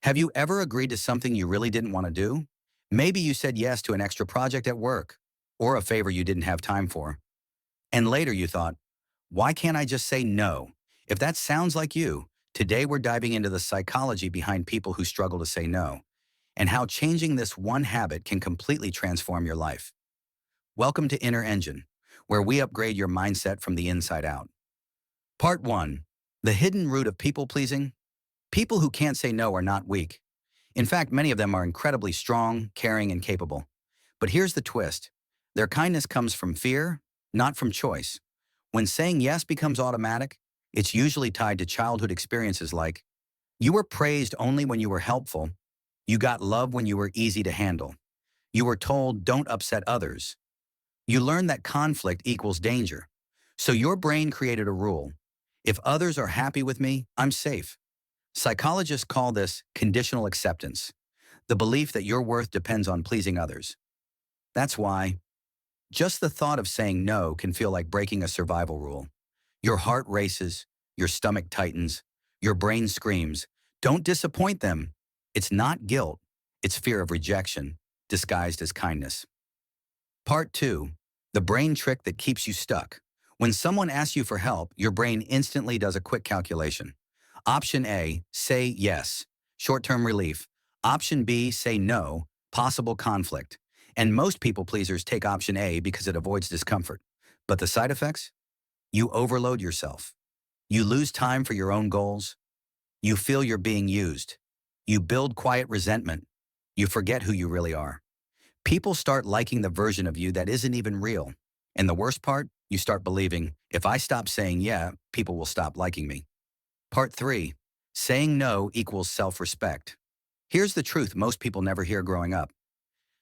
Have you ever agreed to something you really didn't want to do? Maybe you said yes to an extra project at work or a favor you didn't have time for. And later you thought, why can't I just say no? If that sounds like you, today we're diving into the psychology behind people who struggle to say no and how changing this one habit can completely transform your life. Welcome to Inner Engine, where we upgrade your mindset from the inside out. Part 1. The hidden root of people pleasing. People who can't say no are not weak. In fact, many of them are incredibly strong, caring, and capable. But here's the twist. Their kindness comes from fear, not from choice. When saying yes becomes automatic, it's usually tied to childhood experiences like, you were praised only when you were helpful, you got love when you were easy to handle, you were told don't upset others, you learned that conflict equals danger. So your brain created a rule. If others are happy with me, I'm safe. Psychologists call this conditional acceptance, the belief that your worth depends on pleasing others. That's why just the thought of saying no can feel like breaking a survival rule. Your heart races, your stomach tightens, your brain screams, don't disappoint them. It's not guilt, it's fear of rejection, disguised as kindness. Part 2. The brain trick that keeps you stuck. When someone asks you for help, your brain instantly does a quick calculation. Option A, say yes, short-term relief. Option B, say no, possible conflict. And most people pleasers take option A because it avoids discomfort. But the side effects? You overload yourself. You lose time for your own goals. You feel you're being used. You build quiet resentment. You forget who you really are. People start liking the version of you that isn't even real. And the worst part, you start believing, if I stop saying yeah, people will stop liking me. Part 3. Saying no equals self-respect. Here's the truth most people never hear growing up.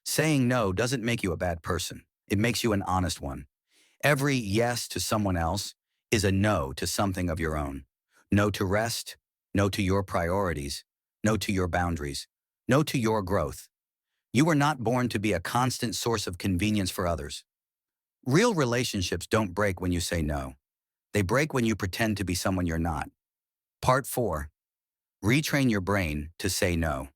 Saying no doesn't make you a bad person. It makes you an honest one. Every yes to someone else is a no to something of your own. No to rest, no to your priorities, no to your boundaries, no to your growth. You were not born to be a constant source of convenience for others. Real relationships don't break when you say no. They break when you pretend to be someone you're not. Part 4. Retrain your brain to say no.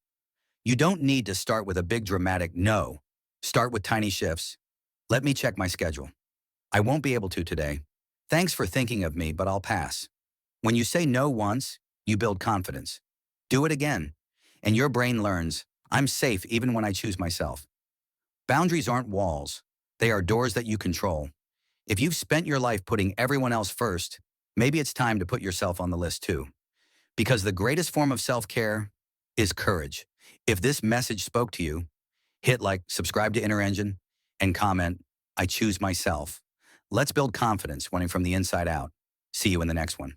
You don't need to start with a big dramatic no. Start with tiny shifts. Let me check my schedule. I won't be able to today. Thanks for thinking of me, but I'll pass. When you say no once, you build confidence. Do it again, and your brain learns, I'm safe even when I choose myself. Boundaries aren't walls. They are doors that you control. If you've spent your life putting everyone else first, maybe it's time to put yourself on the list too. Because the greatest form of self-care is courage. If this message spoke to you, hit like, subscribe to Inner Engine, and comment, I choose myself. Let's build confidence winning from the inside out. See you in the next one.